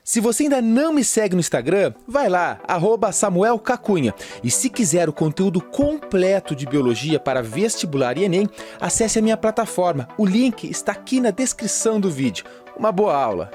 Se você ainda não me segue no Instagram, vai lá, @SamuelCacunha. E se quiser o conteúdo completo de biologia para vestibular e Enem, acesse a minha plataforma. O link está aqui na descrição do vídeo. Uma boa aula!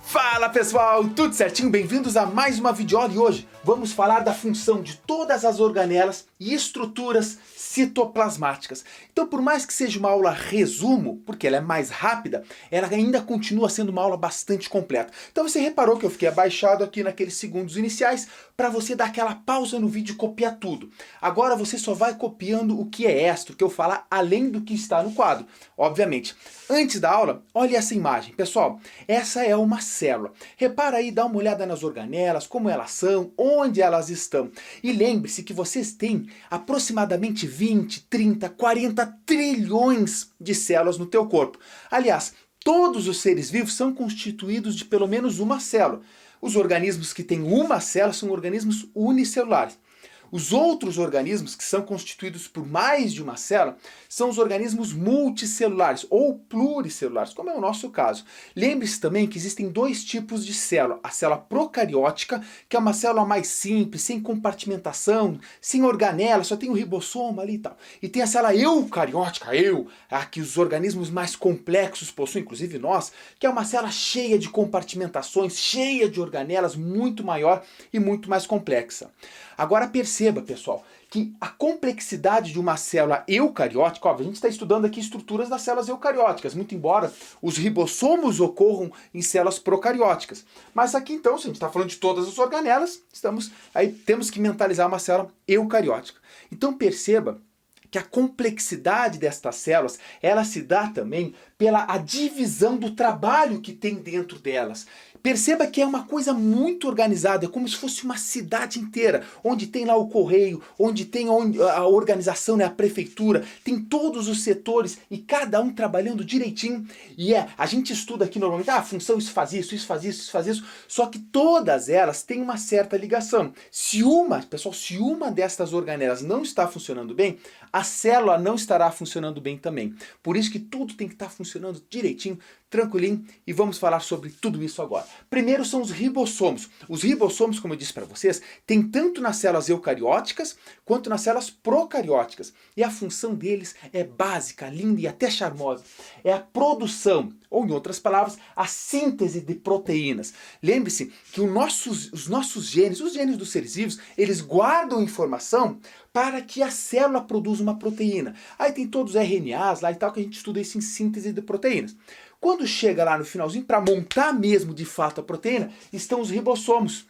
Fala pessoal, tudo certinho? Bem-vindos a mais uma videoaula e hoje vamos falar da função de todas as organelas e estruturas citoplasmáticas. Então, por mais que seja uma aula resumo, porque ela é mais rápida, ela ainda continua sendo uma aula bastante completa. Então você reparou que eu fiquei abaixado aqui naqueles segundos iniciais para você dar aquela pausa no vídeo e copiar tudo. Agora você só vai copiando o que é extra, o que eu falar além do que está no quadro, obviamente. Antes da aula, olha essa imagem. Pessoal, essa é uma célula. Repara aí, dá uma olhada nas organelas, como elas são, onde elas estão. E lembre-se que vocês têm aproximadamente 20, 30, 40 trilhões de células no teu corpo. Aliás, todos os seres vivos são constituídos de pelo menos uma célula. Os organismos que têm uma célula são organismos unicelulares. Os outros organismos, que são constituídos por mais de uma célula, são os organismos multicelulares ou pluricelulares, como é o nosso caso. Lembre-se também que existem dois tipos de célula. A célula procariótica, que é uma célula mais simples, sem compartimentação, sem organela, só tem o ribossoma ali e tal. E tem a célula eucariótica, a que os organismos mais complexos possuem, inclusive nós, que é uma célula cheia de compartimentações, cheia de organelas, muito maior e muito mais complexa. Agora perceba, pessoal, que a complexidade de uma célula eucariótica, a gente está estudando aqui estruturas das células eucarióticas, muito embora os ribossomos ocorram em células procarióticas. Mas aqui então, se a gente está falando de todas as organelas, temos que mentalizar uma célula eucariótica. Então perceba que a complexidade destas células, ela se dá também pela a divisão do trabalho que tem dentro delas. Perceba que é uma coisa muito organizada, é como se fosse uma cidade inteira, onde tem lá o correio, onde tem a organização, né, a prefeitura, tem todos os setores e cada um trabalhando direitinho. E a gente estuda aqui normalmente, a função isso faz isso, isso faz isso, isso faz isso, só que todas elas têm uma certa ligação. Se uma destas organelas não está funcionando bem, a célula não estará funcionando bem também. Por isso que tudo tem que estar funcionando direitinho, tranquilinho, e vamos falar sobre tudo isso agora. Primeiro são os ribossomos. Os ribossomos, como eu disse para vocês, tem tanto nas células eucarióticas quanto nas células procarióticas. E a função deles é básica, linda e até charmosa. É a produção, ou em outras palavras, a síntese de proteínas. Lembre-se que os nossos genes, os genes dos seres vivos, eles guardam informação para que a célula produza uma proteína. Aí tem todos os RNAs lá e tal, que a gente estuda isso em síntese de proteínas. Quando chega lá no finalzinho, para montar mesmo de fato a proteína, estão os ribossomos.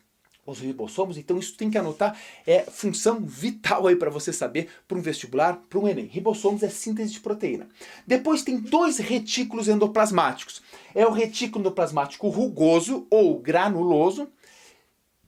Os ribossomos, então isso tem que anotar, é função vital aí para você saber, para um vestibular, para um Enem. Ribossomos é síntese de proteína. Depois tem dois retículos endoplasmáticos. É o retículo endoplasmático rugoso ou granuloso,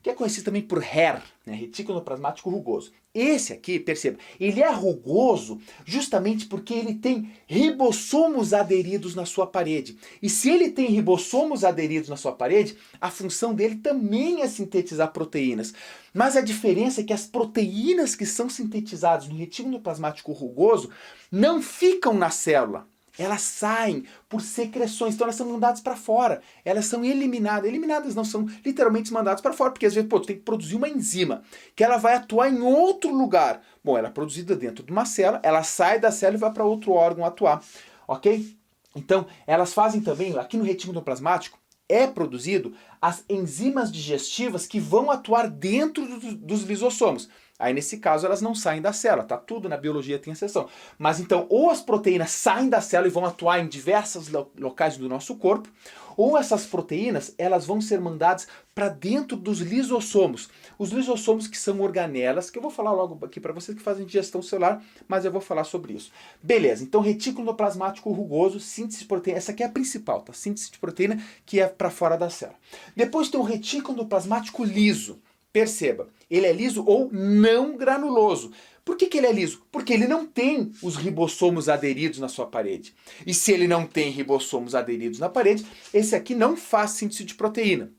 que é conhecido também por RER, né? Retículo endoplasmático rugoso. Esse aqui, perceba, ele é rugoso justamente porque ele tem ribossomos aderidos na sua parede. E se ele tem ribossomos aderidos na sua parede, a função dele também é sintetizar proteínas. Mas a diferença é que as proteínas que são sintetizadas no retículo endoplasmático rugoso não ficam na célula. Elas saem por secreções, então elas são mandadas para fora, elas são eliminadas não, são literalmente mandadas para fora, porque às vezes, tu tem que produzir uma enzima, que ela vai atuar em outro lugar. Bom, ela é produzida dentro de uma célula, ela sai da célula e vai para outro órgão atuar, ok? Então, elas fazem também, aqui no retículo endoplasmático, é produzido as enzimas digestivas que vão atuar dentro dos lisossomos. Aí nesse caso elas não saem da célula, tá? Tudo na biologia tem exceção. Mas então ou as proteínas saem da célula e vão atuar em diversos locais do nosso corpo, ou essas proteínas elas vão ser mandadas para dentro dos lisossomos. Os lisossomos que são organelas, que eu vou falar logo aqui para vocês que fazem digestão celular, mas eu vou falar sobre isso. Beleza, então retículo endoplasmático rugoso, síntese de proteína, essa aqui é a principal, tá? Síntese de proteína que é para fora da célula. Depois tem o retículo endoplasmático liso. Perceba, ele é liso ou não granuloso. Por que ele é liso? Porque ele não tem os ribossomos aderidos na sua parede. E se ele não tem ribossomos aderidos na parede, esse aqui não faz síntese de proteína.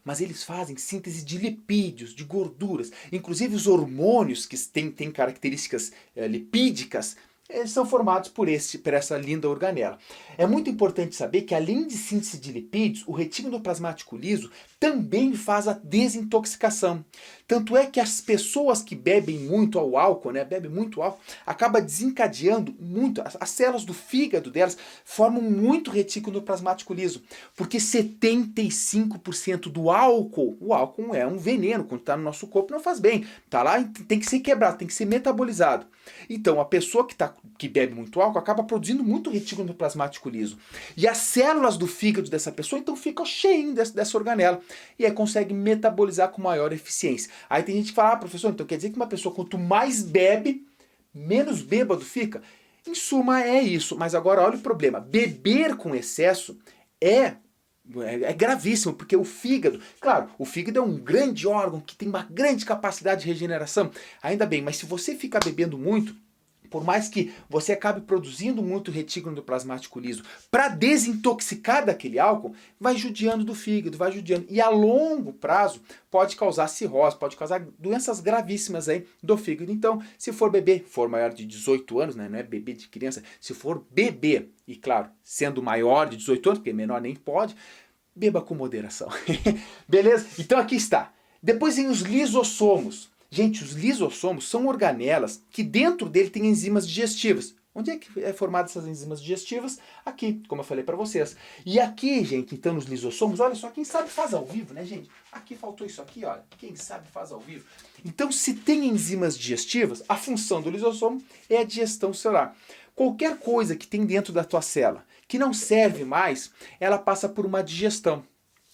Mas eles fazem síntese de lipídios, de gorduras. Inclusive os hormônios que têm características lipídicas, eles são formados por essa linda organela. É muito importante saber que, além de síntese de lipídios, o retículo endoplasmático liso também faz a desintoxicação. Tanto é que as pessoas que bebem muito ao álcool, né, bebem muito álcool, acaba desencadeando muito, as células do fígado delas formam muito retículo endoplasmático liso, porque 75% do álcool, o álcool é um veneno, quando está no nosso corpo não faz bem, está lá, tem que ser quebrado, tem que ser metabolizado. Então, a pessoa que bebe muito álcool acaba produzindo muito retículo endoplasmático liso. E as células do fígado dessa pessoa, então, ficam cheinhas dessa organela. E aí consegue metabolizar com maior eficiência. Aí tem gente que fala, professor, então quer dizer que uma pessoa, quanto mais bebe, menos bêbado fica? Em suma, é isso. Mas agora, olha o problema. Beber com excesso é gravíssimo, porque o fígado, claro, o fígado é um grande órgão que tem uma grande capacidade de regeneração, ainda bem, mas se você ficar bebendo muito, por mais que você acabe produzindo muito retículo endoplasmático liso para desintoxicar daquele álcool, vai judiando do fígado, vai judiando. E a longo prazo pode causar cirrose, pode causar doenças gravíssimas aí do fígado. Então, se for beber, for maior de 18 anos, né, não é bebê de criança, se for beber, e claro, sendo maior de 18 anos, porque menor nem pode, beba com moderação. Beleza? Então aqui está. Depois vem os lisossomos. Gente, os lisossomos são organelas que dentro dele tem enzimas digestivas. Onde é que é formada essas enzimas digestivas? Aqui, como eu falei para vocês. E aqui, gente, então nos lisossomos, olha só, quem sabe faz ao vivo, né, gente? Aqui faltou isso aqui, olha. Quem sabe faz ao vivo. Então, se tem enzimas digestivas, a função do lisossomo é a digestão celular. Qualquer coisa que tem dentro da tua célula que não serve mais, ela passa por uma digestão.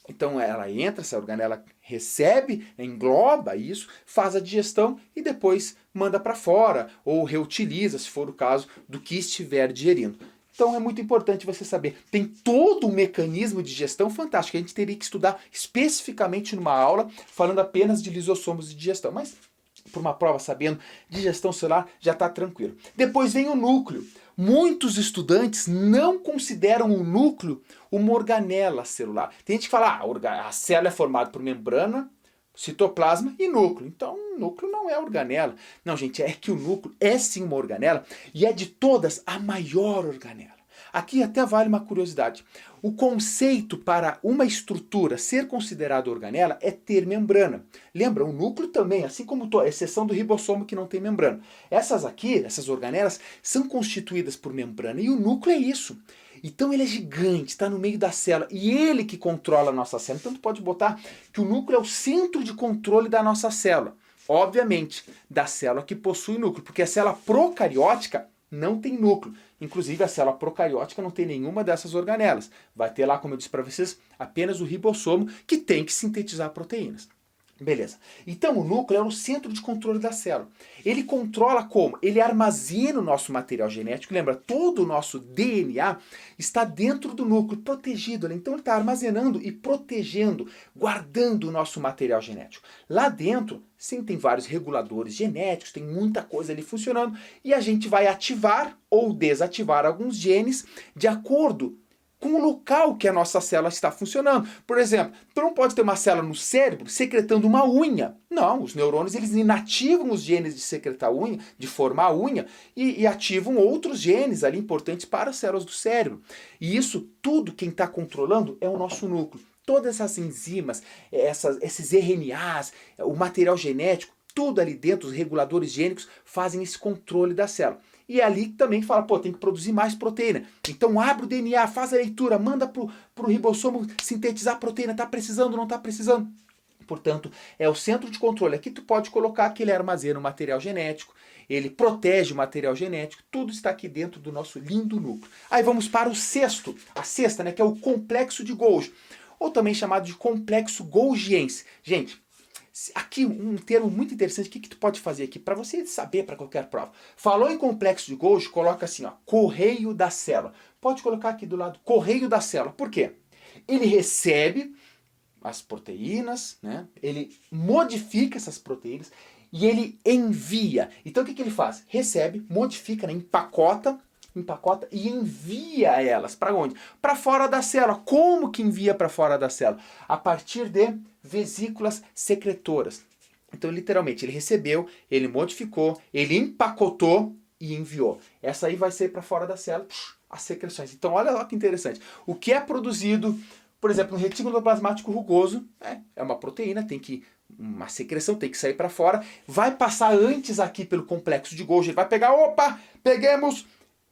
Então ela entra, essa organela recebe, engloba isso, faz a digestão e depois manda para fora ou reutiliza, se for o caso, do que estiver digerindo. Então é muito importante você saber. Tem todo um mecanismo de digestão fantástico. A gente teria que estudar especificamente numa aula falando apenas de lisossomos e digestão. Mas por uma prova sabendo digestão celular já está tranquilo. Depois vem o núcleo. Muitos estudantes não consideram o núcleo uma organela celular. Tem gente que fala, a célula é formada por membrana, citoplasma e núcleo. Então, o núcleo não é organela. Não, gente, é que o núcleo é sim uma organela e é de todas a maior organela. Aqui até vale uma curiosidade. O conceito para uma estrutura ser considerada organela é ter membrana. Lembra, o núcleo também, assim como a exceção do ribossomo que não tem membrana. Essas aqui, essas organelas, são constituídas por membrana e o núcleo é isso. Então ele é gigante, está no meio da célula e ele que controla a nossa célula. Então tu pode botar que o núcleo é o centro de controle da nossa célula. Obviamente, da célula que possui núcleo, porque a célula procariótica não tem núcleo. Inclusive, a célula procariótica não tem nenhuma dessas organelas. Vai ter lá, como eu disse para vocês, apenas o ribossomo, que tem que sintetizar proteínas. Beleza. Então, o núcleo é o centro de controle da célula. Ele controla como? Ele armazena o nosso material genético. Lembra, todo o nosso DNA está dentro do núcleo, protegido. Então, ele está armazenando e protegendo, guardando o nosso material genético. Lá dentro, sim, tem vários reguladores genéticos, tem muita coisa ali funcionando. E a gente vai ativar ou desativar alguns genes de acordo com o local que a nossa célula está funcionando. Por exemplo, tu não pode ter uma célula no cérebro secretando uma unha. Não, os neurônios eles inativam os genes de secretar unha, de formar unha, e ativam outros genes ali importantes para as células do cérebro. E isso tudo quem está controlando é o nosso núcleo. Todas essas enzimas, esses RNAs, o material genético, tudo ali dentro, os reguladores gênicos, fazem esse controle da célula. E é ali que também fala, pô, tem que produzir mais proteína. Então abre o DNA, faz a leitura, manda pro ribossomo sintetizar a proteína, tá precisando, não tá precisando. Portanto, é o centro de controle. Aqui tu pode colocar que ele armazena o material genético, ele protege o material genético, tudo está aqui dentro do nosso lindo núcleo. Aí vamos para o sexto, a sexta, né, que é o complexo de Golgi, ou também chamado de complexo golgiense. Gente, aqui um termo muito interessante, o que tu pode fazer aqui? Para você saber para qualquer prova. Falou em complexo de Golgi, coloca assim, ó, correio da célula. Pode colocar aqui do lado, correio da célula. Por quê? Ele recebe as proteínas, né? Ele modifica essas proteínas e ele envia. Então o que ele faz? Recebe, modifica, né? empacota e envia elas. Para onde? Para fora da célula. Como que envia para fora da célula? A partir de vesículas secretoras. Então, literalmente, ele recebeu, ele modificou, ele empacotou e enviou. Essa aí vai sair para fora da célula, as secreções. Então olha lá que interessante. O que é produzido, por exemplo, no retículo plasmático rugoso, é uma proteína, uma secreção, tem que sair para fora, vai passar antes aqui pelo complexo de Golgi, ele vai pegar, opa, peguemos,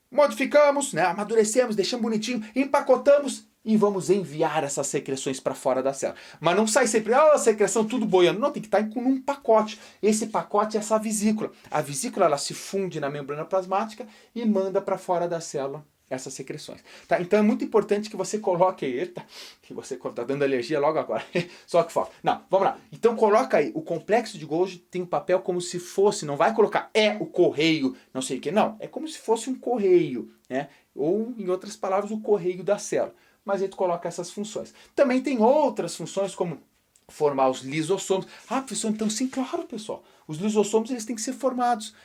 modificamos, né, amadurecemos, deixamos bonitinho, empacotamos e vamos enviar essas secreções para fora da célula. Mas não sai sempre, a secreção tudo boiando. Não, tem que estar num pacote. Esse pacote é essa vesícula. A vesícula ela se funde na membrana plasmática e manda para fora da célula essas secreções. Tá? Então é muito importante que você coloque aí, que você está dando alergia logo agora, só que falta. Não, vamos lá. Então coloca aí, o complexo de Golgi tem um papel como se fosse, não vai colocar o correio, não sei o que, não. É como se fosse um correio, né? Ou, em outras palavras, o correio da célula. Mas a gente coloca essas funções. Também tem outras funções, como formar os lisossomos. Ah, professor, então sim, claro, pessoal. Os lisossomos eles têm que ser formados.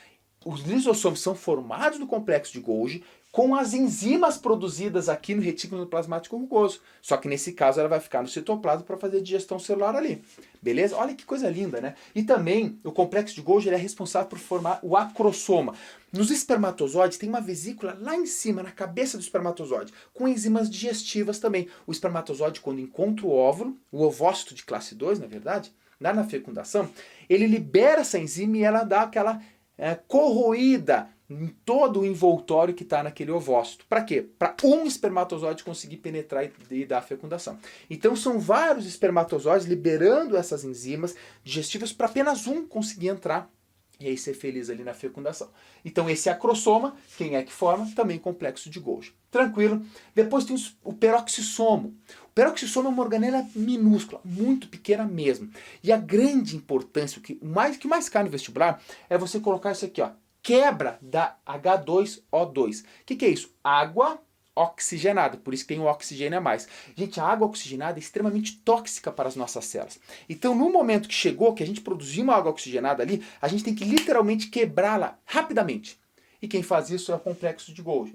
Os lisossomos são formados no complexo de Golgi com as enzimas produzidas aqui no retículo plasmático rugoso. Só que nesse caso ela vai ficar no citoplasma para fazer digestão celular ali. Beleza? Olha que coisa linda, né? E também o complexo de Golgi ele é responsável por formar o acrossoma. Nos espermatozoides tem uma vesícula lá em cima, na cabeça do espermatozoide, com enzimas digestivas também. O espermatozoide, quando encontra o óvulo, o ovócito de classe 2, na verdade, lá na fecundação, ele libera essa enzima e ela dá aquela corroída em todo o envoltório que está naquele ovócito. Para quê? Para um espermatozoide conseguir penetrar e dar a fecundação. Então são vários espermatozoides liberando essas enzimas digestivas para apenas um conseguir entrar e aí ser feliz ali na fecundação. Então esse acrossoma, quem é que forma? Também complexo de Golgi. Tranquilo? Depois tem o peroxissomo. O peroxissomo é uma organela minúscula, muito pequena mesmo. E a grande importância, o que mais cai no vestibular, é você colocar isso aqui, ó, quebra da H2O2. O que é isso? Água oxigenada, por isso que tem o oxigênio a mais. Gente, a água oxigenada é extremamente tóxica para as nossas células. Então, no momento que chegou, que a gente produziu uma água oxigenada ali, a gente tem que literalmente quebrá-la rapidamente. E quem faz isso é o complexo de Golgi.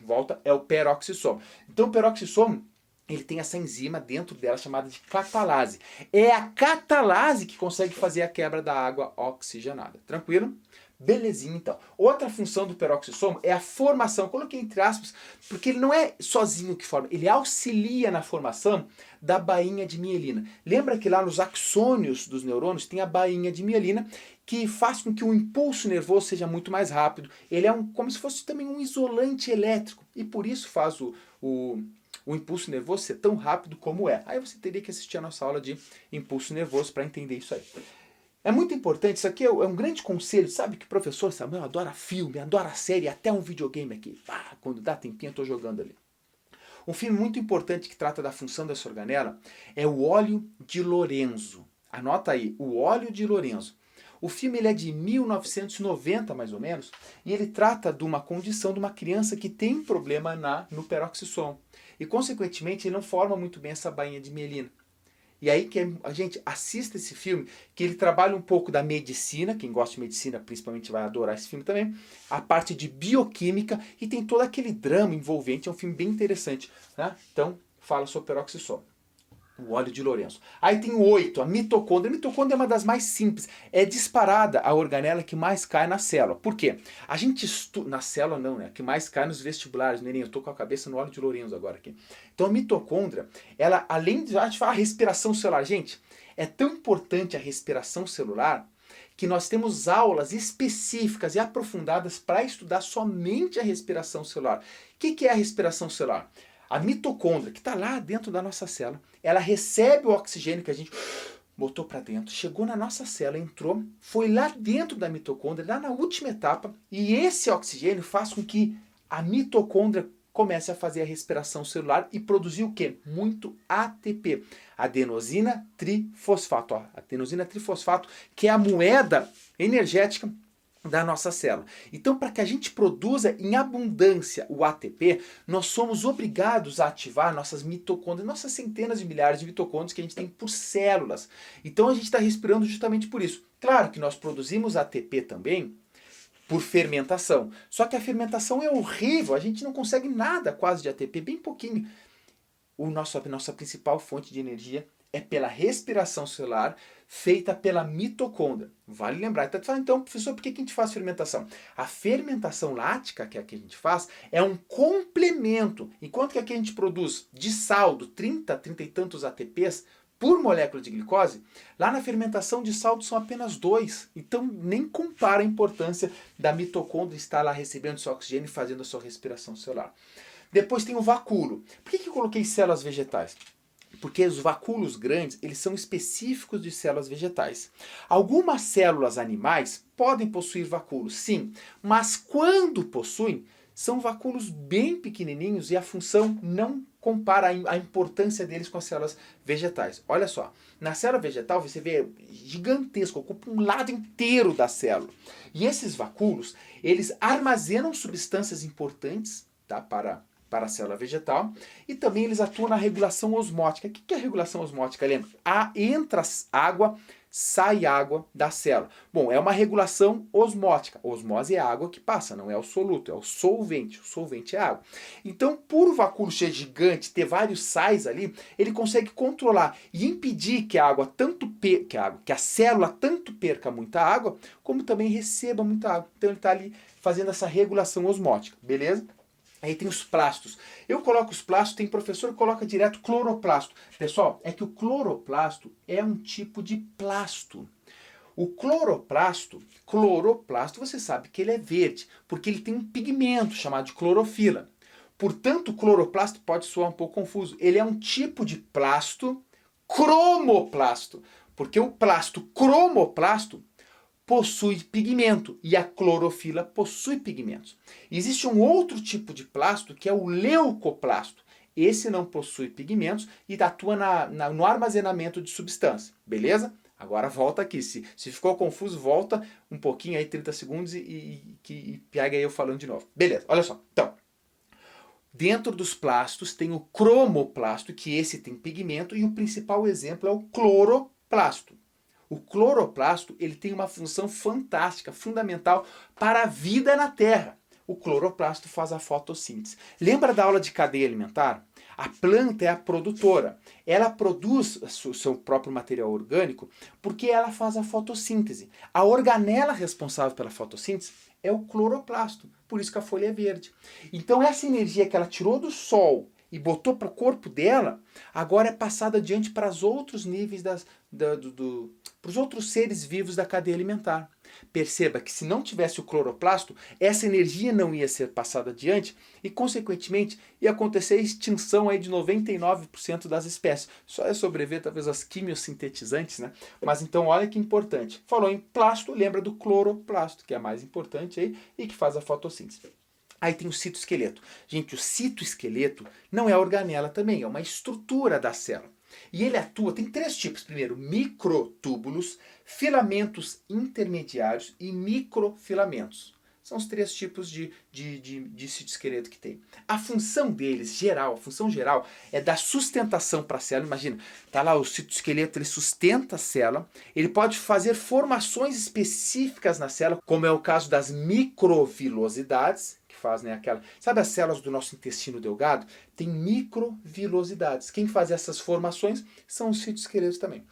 Volta, é o peroxissomo. Então, o peroxissomo, ele tem essa enzima dentro dela chamada de catalase. É a catalase que consegue fazer a quebra da água oxigenada. Tranquilo? Belezinha, então. Outra função do peroxissomo é a formação. Coloquei entre aspas, porque ele não é sozinho que forma, ele auxilia na formação da bainha de mielina. Lembra que lá nos axônios dos neurônios tem a bainha de mielina que faz com que o impulso nervoso seja muito mais rápido. Ele é como se fosse também um isolante elétrico e por isso faz o impulso nervoso ser tão rápido como é. Aí você teria que assistir a nossa aula de impulso nervoso para entender isso aí. É muito importante, isso aqui é um grande conselho, sabe que o professor Samuel adora filme, adora série, até um videogame aqui. Quando dá tempinho eu estou jogando ali. Um filme muito importante que trata da função dessa organela é o Óleo de Lorenzo. Anota aí, o Óleo de Lorenzo. O filme ele é de 1990, mais ou menos, e ele trata de uma condição de uma criança que tem problema no peroxissomo. E, consequentemente, ele não forma muito bem essa bainha de mielina. E aí que a gente assista esse filme, que ele trabalha um pouco da medicina, quem gosta de medicina principalmente vai adorar esse filme também, a parte de bioquímica e tem todo aquele drama envolvente, é um filme bem interessante, né? Então, fala sobre peroxissomo. O óleo de Lorenzo. Aí tem o 8, a mitocôndria. A mitocôndria é uma das mais simples. É disparada a organela que mais cai na célula. Por quê? A gente estuda... Na célula não, né? Que mais cai nos vestibulares. Neném, eu tô com a cabeça no óleo de Lorenzo agora aqui. Então a mitocôndria, ela, além de... A gente fala respiração celular. Gente, é tão importante a respiração celular que nós temos aulas específicas e aprofundadas para estudar somente a respiração celular. O que é a respiração celular? A mitocôndria, que está lá dentro da nossa célula, ela recebe o oxigênio que a gente botou para dentro, chegou na nossa célula, entrou, foi lá dentro da mitocôndria, lá na última etapa, e esse oxigênio faz com que a mitocôndria comece a fazer a respiração celular e produzir o quê? Muito ATP, adenosina trifosfato. Adenosina trifosfato, que é a moeda energética da nossa célula. Então, para que a gente produza em abundância o ATP, nós somos obrigados a ativar nossas mitocôndrias, nossas centenas de milhares de mitocôndrias que a gente tem por células. Então, a gente está respirando justamente por isso. Claro que nós produzimos ATP também por fermentação. Só que a fermentação é horrível, a gente não consegue nada quase de ATP, bem pouquinho. A nossa principal fonte de energia é pela respiração celular feita pela mitocôndria. Vale lembrar. Então, professor, por que a gente faz fermentação? A fermentação lática, que é a que a gente faz, é um complemento. Enquanto que aqui a gente produz de saldo 30 e tantos ATPs por molécula de glicose, lá na fermentação de saldo são apenas 2. Então, nem compara a importância da mitocôndria estar lá recebendo seu oxigênio e fazendo a sua respiração celular. Depois tem o vacúolo. Por que eu coloquei células vegetais? Porque os vacúolos grandes, eles são específicos de células vegetais. Algumas células animais podem possuir vacúolos, sim, mas quando possuem, são vacúolos bem pequenininhos e a função não compara a importância deles com as células vegetais. Olha só, na célula vegetal você vê gigantesco, ocupa um lado inteiro da célula. E esses vacúolos, eles armazenam substâncias importantes, tá, para a célula vegetal, e também eles atuam na regulação osmótica. O que é a regulação osmótica? Lembra? Entra água, sai água da célula. Bom, é uma regulação osmótica. Osmose é a água que passa, não é o soluto, é o solvente. O solvente é água. Então, por o vacúolo ser gigante, ter vários sais ali, ele consegue controlar e impedir que a água que a célula tanto perca muita água, como também receba muita água. Então ele está ali fazendo essa regulação osmótica, beleza? Aí tem os plastos. Eu coloco os plastos, tem professor que coloca direto cloroplasto. Pessoal, é que o cloroplasto é um tipo de plasto. O cloroplasto, você sabe que ele é verde, porque ele tem um pigmento chamado de clorofila. Portanto, o cloroplasto pode soar um pouco confuso. Ele é um tipo de plasto cromoplasto, porque o plasto cromoplasto possui pigmento e a clorofila possui pigmentos. Existe um outro tipo de plasto que é o leucoplasto. Esse não possui pigmentos e atua no armazenamento de substância, beleza? Agora volta aqui, se ficou confuso, volta um pouquinho aí, 30 segundos e pega aí eu falando de novo. Beleza, olha só, então, dentro dos plastos tem o cromoplasto, que esse tem pigmento, e o principal exemplo é o cloroplasto. O cloroplasto, ele tem uma função fantástica, fundamental para a vida na Terra. O cloroplasto faz a fotossíntese. Lembra da aula de cadeia alimentar? A planta é a produtora. Ela produz o seu próprio material orgânico porque ela faz a fotossíntese. A organela responsável pela fotossíntese é o cloroplasto. Por isso que a folha é verde. Então essa energia que ela tirou do sol e botou para o corpo dela, agora é passada adiante para os outros níveis para os outros seres vivos da cadeia alimentar. Perceba que se não tivesse o cloroplasto, essa energia não ia ser passada adiante e, consequentemente, ia acontecer a extinção aí de 99% das espécies. Só ia sobreviver talvez as quimiosintetizantes, né? Mas então olha que importante. Falou em plasto, lembra do cloroplasto, que é a mais importante aí e que faz a fotossíntese. Aí tem o citoesqueleto. Gente, o citoesqueleto não é a organela também, é uma estrutura da célula. E ele atua, tem 3 tipos. Primeiro, microtúbulos, filamentos intermediários e microfilamentos. São os 3 tipos de citoesqueleto que tem. A função deles, a função geral, é dar sustentação para a célula. Imagina, tá lá o citoesqueleto, ele sustenta a célula, ele pode fazer formações específicas na célula, como é o caso das microvilosidades, que faz, né, sabe as células do nosso intestino delgado? Tem microvilosidades. Quem faz essas formações são os citoesqueletos também.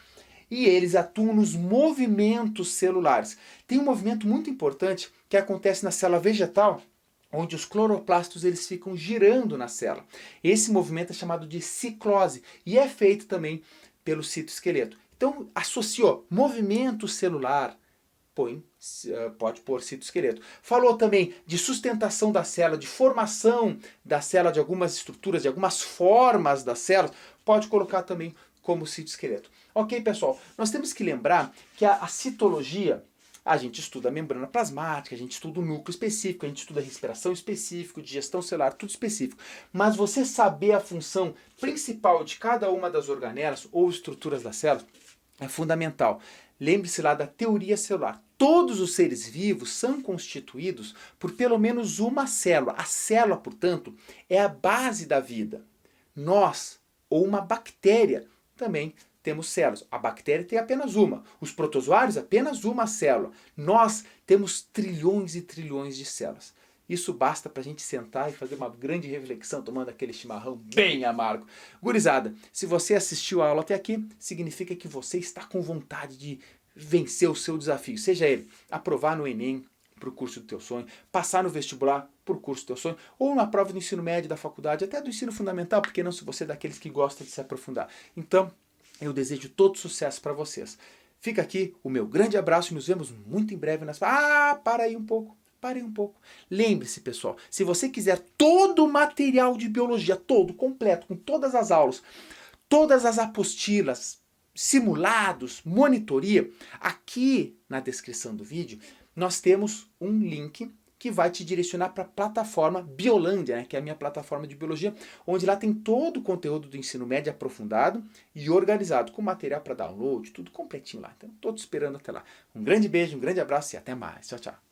E eles atuam nos movimentos celulares. Tem um movimento muito importante que acontece na célula vegetal, onde os cloroplastos eles ficam girando na célula. Esse movimento é chamado de ciclose e é feito também pelo citoesqueleto. Então, associou movimento celular, pode pôr citoesqueleto. Falou também de sustentação da célula, de formação da célula, de algumas estruturas, de algumas formas das células, pode colocar também como citoesqueleto. Ok, pessoal? Nós temos que lembrar que a citologia, a gente estuda a membrana plasmática, a gente estuda o núcleo específico, a gente estuda a respiração específica, digestão celular, tudo específico. Mas você saber a função principal de cada uma das organelas ou estruturas da célula é fundamental. Lembre-se lá da teoria celular. Todos os seres vivos são constituídos por pelo menos uma célula. A célula, portanto, é a base da vida. Nós, ou uma bactéria, também temos células. A bactéria tem apenas uma. Os protozoários, apenas uma célula. Nós temos trilhões e trilhões de células. Isso basta para a gente sentar e fazer uma grande reflexão tomando aquele chimarrão bem amargo. Gurizada, se você assistiu a aula até aqui, significa que você está com vontade de vencer o seu desafio. Seja ele aprovar no Enem, para o curso do teu sonho, passar no vestibular para o curso do teu sonho, ou na prova do ensino médio da faculdade, até do ensino fundamental, porque não, se você é daqueles que gosta de se aprofundar. Então, eu desejo todo sucesso para vocês. Fica aqui o meu grande abraço e nos vemos muito em breve nas... Ah, para aí um pouco. Parem um pouco. Lembre-se, pessoal, se você quiser todo o material de biologia, todo, completo, com todas as aulas, todas as apostilas, simulados, monitoria, aqui na descrição do vídeo, nós temos um link que vai te direcionar para a plataforma Biolândia, né, que é a minha plataforma de biologia, onde lá tem todo o conteúdo do ensino médio aprofundado e organizado, com material para download, tudo completinho lá. Então, estou te esperando até lá. Um grande beijo, um grande abraço e até mais. Tchau, tchau.